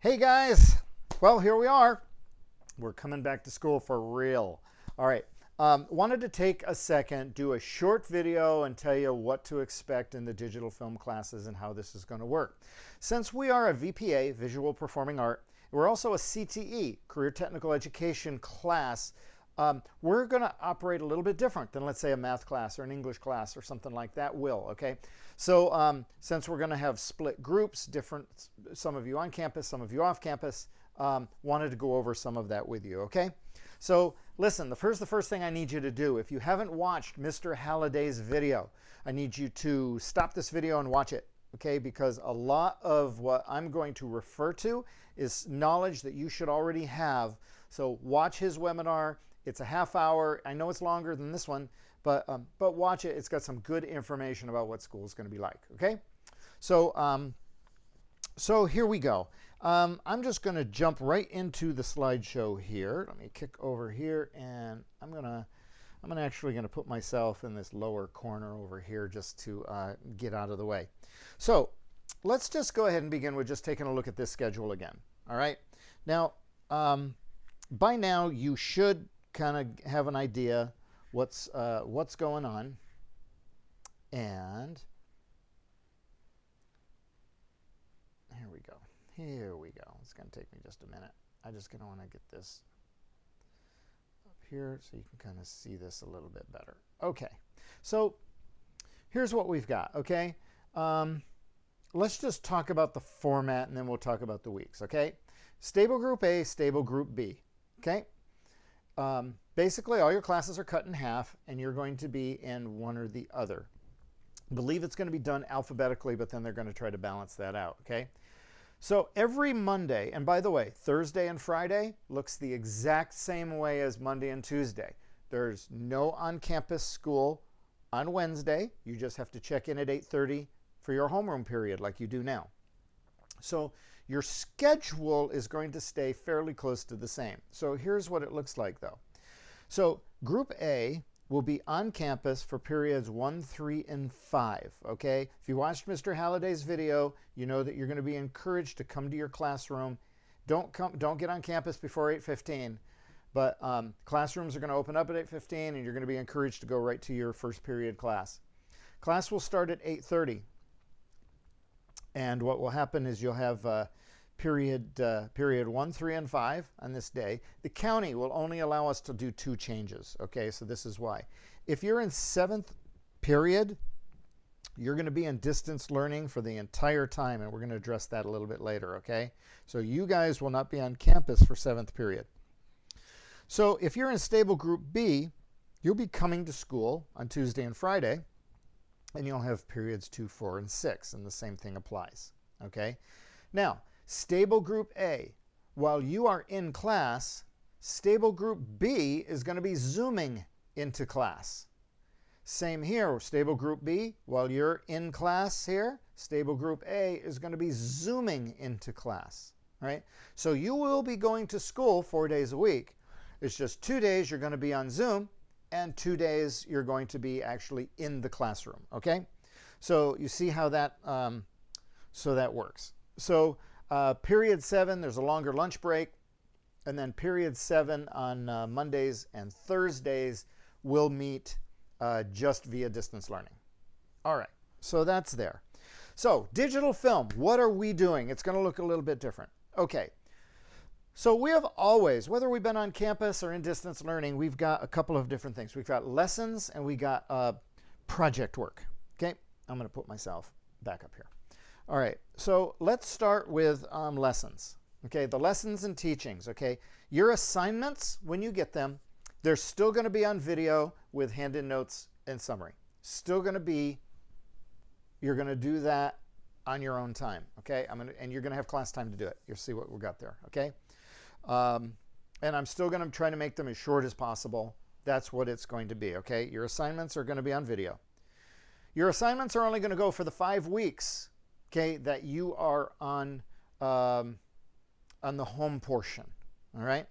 Hey guys, well, here we are. We're coming back to school for real. All right, wanted to take a second, do a short video and tell you what to expect in the digital film classes and how this is going to work. Since we are a VPA, Visual Performing Art, we're also a CTE, Career Technical Education class. We're going to operate a little bit different than, let's say, a math class or an English class or something like that will, okay? So since we're going to have split groups, different, some of you on campus, some of you off campus, wanted to go over some of that with you, okay? So listen, the first thing I need you to do, if you haven't watched Mr. Halliday's video, I need you to stop this video and watch it, okay? Because a lot of what I'm going to refer to is knowledge that you should already have. So watch his webinar. It's a half hour. I know it's longer than this one, but watch it. It's got some good information about what school is going to be like, okay? So, so here we go. I'm just going to jump right into the slideshow here. Let me kick over here, and I'm actually going to put myself in this lower corner over here just to get out of the way. So let's just go ahead and begin with just taking a look at this schedule again. All right. Now, by now you should kind of have an idea what's going on, and here we go. Here we go. It's going to take me just a minute. I just going to want to get this up here so you can kind of see this a little bit better. Okay, so here's what we've got. Okay, let's just talk about the format, and then we'll talk about the weeks. Okay, stable group A, stable group B. Okay. Basically, all your classes are cut in half, and you're going to be in one or the other. I believe it's going to be done alphabetically, but then they're going to try to balance that out, okay? So every Monday, and by the way, Thursday and Friday looks the exact same way as Monday and Tuesday. There's no on-campus school on Wednesday. You just have to check in at 8:30 for your homeroom period like you do now. So your schedule is going to stay fairly close to the same. So here's what it looks like though. So group A will be on campus for periods 1, 3, and 5, okay? If you watched Mr. Halliday's video, you know that you're going to be encouraged to come to your classroom. Don't get on campus before 8:15, but classrooms are going to open up at 8:15, and you're going to be encouraged to go right to your first period class. Class will start at 8:30. And what will happen is you'll have period 1, 3, and 5 on this day. The county will only allow us to do 2 changes. Okay, so this is why. If you're in 7th period, you're going to be in distance learning for the entire time, and we're going to address that a little bit later. Okay, so you guys will not be on campus for 7th period. So if you're in stable group B, you'll be coming to school on Tuesday and Friday, and you'll have periods 2, 4, and 6, and the same thing applies. Okay, now stable group A, while you are in class, stable group B is going to be zooming into class. Same here, stable group B, while you're in class here, stable group A is going to be zooming into class. Right? So you will be going to school 4 days a week. It's just 2 days you're going to be on Zoom, and 2 days you're going to be actually in the classroom. Okay, so you see how that so that works. So period 7, there's a longer lunch break, and then period 7 on Mondays and Thursdays will meet just via distance learning. All right, so that's there. So digital film, what are we doing? It's going to look a little bit different. Okay. So we have always, whether we've been on campus or in distance learning, we've got a couple of different things. We've got lessons and we got project work. Okay, I'm going to put myself back up here. All right, so let's start with lessons. Okay, the lessons and teachings. Okay, your assignments, when you get them, they're still going to be on video with hand-in notes and summary. Still going to be, you're going to do that on your own time. Okay, and you're going to have class time to do it. You'll see what we got there. Okay. And I'm still going to try to make them as short as possible. That's what it's going to be, okay? Your assignments are going to be on video. Your assignments are only going to go for the 5 weeks, okay, that you are on the home portion, all right?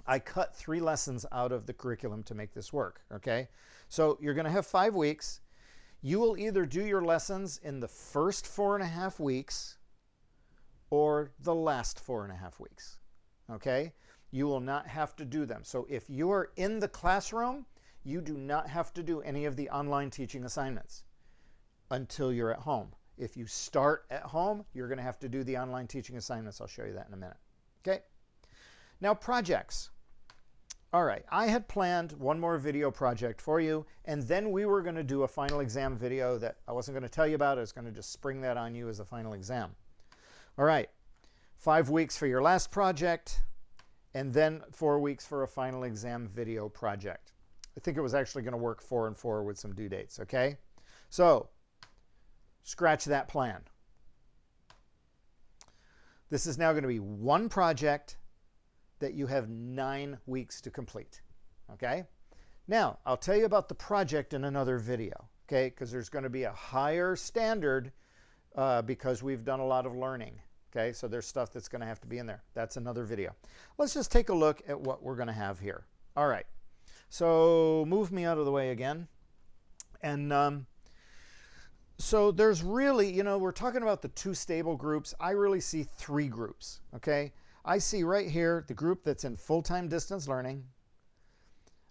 I cut 3 lessons out of the curriculum to make this work, okay? So you're going to have 5 weeks. You will either do your lessons in the first 4.5 weeks or the last 4.5 weeks. Okay? You will not have to do them. So if you are in the classroom, you do not have to do any of the online teaching assignments until you're at home. If you start at home, you're going to have to do the online teaching assignments. I'll show you that in a minute. Okay? Now, projects. All right, I had planned one more video project for you, and then we were going to do a final exam video that I wasn't going to tell you about. I was going to just spring that on you as a final exam. All right, 5 weeks for your last project, and then 4 weeks for a final exam video project. I think it was actually going to work 4 and 4 with some due dates, okay? So, scratch that plan. This is now going to be one project that you have 9 weeks to complete, okay? Now, I'll tell you about the project in another video, okay? Because there's going to be a higher standard because we've done a lot of learning, okay? So there's stuff that's going to have to be in there. That's another video. Let's just take a look at what we're going to have here. All right, so move me out of the way again. And so there's really, you know, we're talking about the 2 stable groups. I really see 3 groups, okay? I see right here the group that's in full-time distance learning.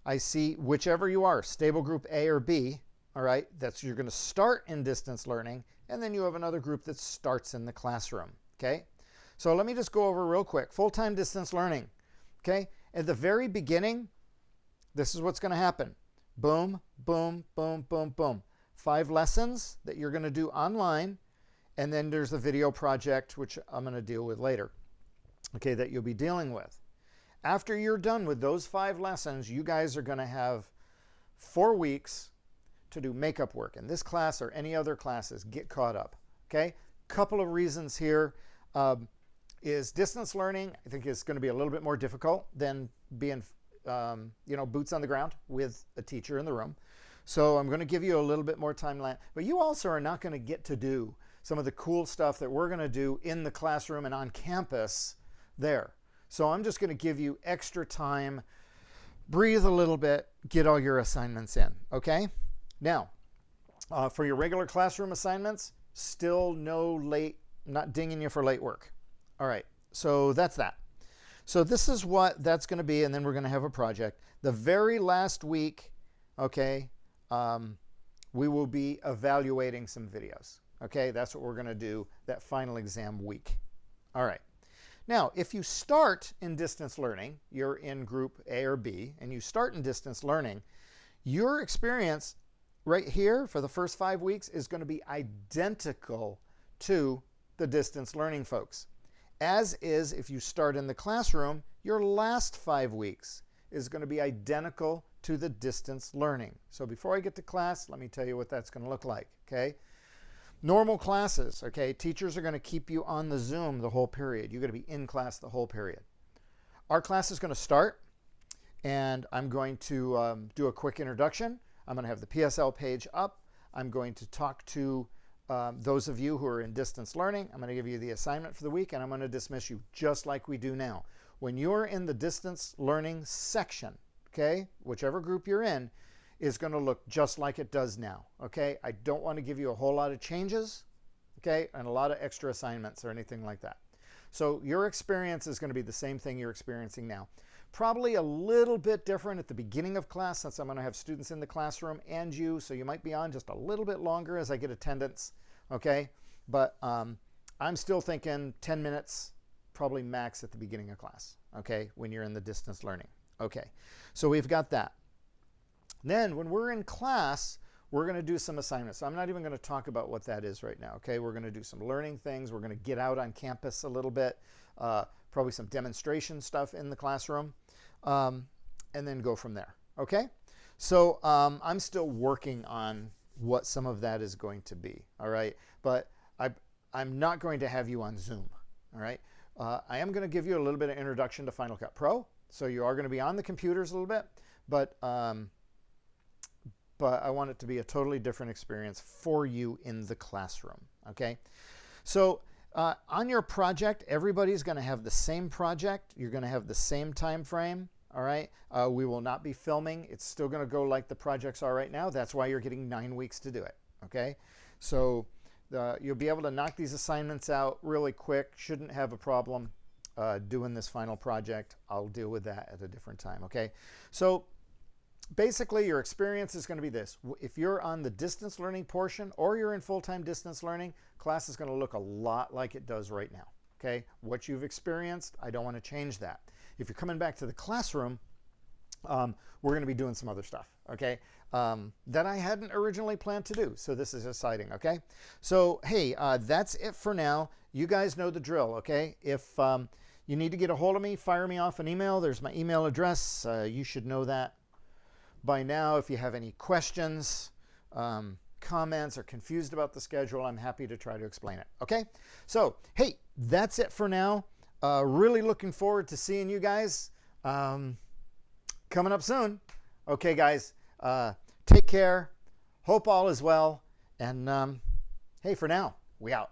I see whichever you are, stable group A or B, all right? That's you're going to start in distance learning, and then you have another group that starts in the classroom, okay? So let me just go over real quick. Full-time distance learning, okay? At the very beginning, this is what's going to happen. Boom, boom, boom, boom, boom. 5 lessons that you're going to do online, and then there's a video project, which I'm going to deal with later, okay, that you'll be dealing with. After you're done with those 5 lessons, you guys are going to have 4 weeks to do makeup work. In this class or any other classes, get caught up, okay? Couple of reasons here is distance learning, I think, is going to be a little bit more difficult than being, you know, boots on the ground with a teacher in the room. So I'm going to give you a little bit more time, but you also are not going to get to do some of the cool stuff that we're going to do in the classroom and on campus there. So I'm just going to give you extra time, breathe a little bit, get all your assignments in, okay? Now, for your regular classroom assignments, still no late, not dinging you for late work. All right, so that's that. So this is what that's going to be, and then we're going to have a project. The very last week, okay, we will be evaluating some videos. Okay, that's what we're going to do that final exam week. All right. Now, if you start in distance learning, you're in group A or B, and you start in distance learning, your experience right here for the first 5 weeks is going to be identical to the distance learning folks. As is, if you start in the classroom, your last 5 weeks is going to be identical to the distance learning. So before I get to class, let me tell you what that's going to look like, okay? Normal classes, okay? Teachers are going to keep you on the Zoom the whole period. You're going to be in class the whole period. Our class is going to start, and I'm going to do a quick introduction. I'm going to have the PSL page up. I'm going to talk to those of you who are in distance learning. I'm going to give you the assignment for the week, and I'm going to dismiss you just like we do now. When you're in the distance learning section, okay, whichever group you're in, is going to look just like it does now, okay? I don't want to give you a whole lot of changes, okay, and a lot of extra assignments or anything like that. So your experience is going to be the same thing you're experiencing now. Probably a little bit different at the beginning of class, since I'm going to have students in the classroom and you, so you might be on just a little bit longer as I get attendance, okay? But I'm still thinking 10 minutes, probably max at the beginning of class, okay, when you're in the distance learning. Okay, so we've got that. Then when we're in class, we're going to do some assignments. So I'm not even going to talk about what that is right now, okay? We're going to do some learning things. We're going to get out on campus a little bit, probably some demonstration stuff in the classroom, and then go from there, okay? So I'm still working on what some of that is going to be, all right? But I'm not going to have you on Zoom, all right? I am going to give you a little bit of introduction to Final Cut Pro. So you are going to be on the computers a little bit, but I want it to be a totally different experience for you in the classroom, okay? So on your project, everybody's going to have the same project. You're going to have the same time frame, all right? We will not be filming. It's still going to go like the projects are right now. That's why you're getting 9 weeks to do it, okay? So You'll be able to knock these assignments out really quick. Shouldn't have a problem doing this final project. I'll deal with that at a different time, okay? So basically, your experience is going to be this. If you're on the distance learning portion or you're in full-time distance learning, class is going to look a lot like it does right now, okay? What you've experienced, I don't want to change that. If you're coming back to the classroom, we're going to be doing some other stuff, okay, that I hadn't originally planned to do. So this is exciting, okay? So, hey, that's it for now. You guys know the drill, okay? If you need to get a hold of me, fire me off an email. There's my email address. You should know that by now. If you have any questions, comments, or confused about the schedule, I'm happy to try to explain it, okay? So, hey, that's it for now. Really looking forward to seeing you guys coming up soon. Okay, guys, take care. Hope all is well. And hey, for now, we out.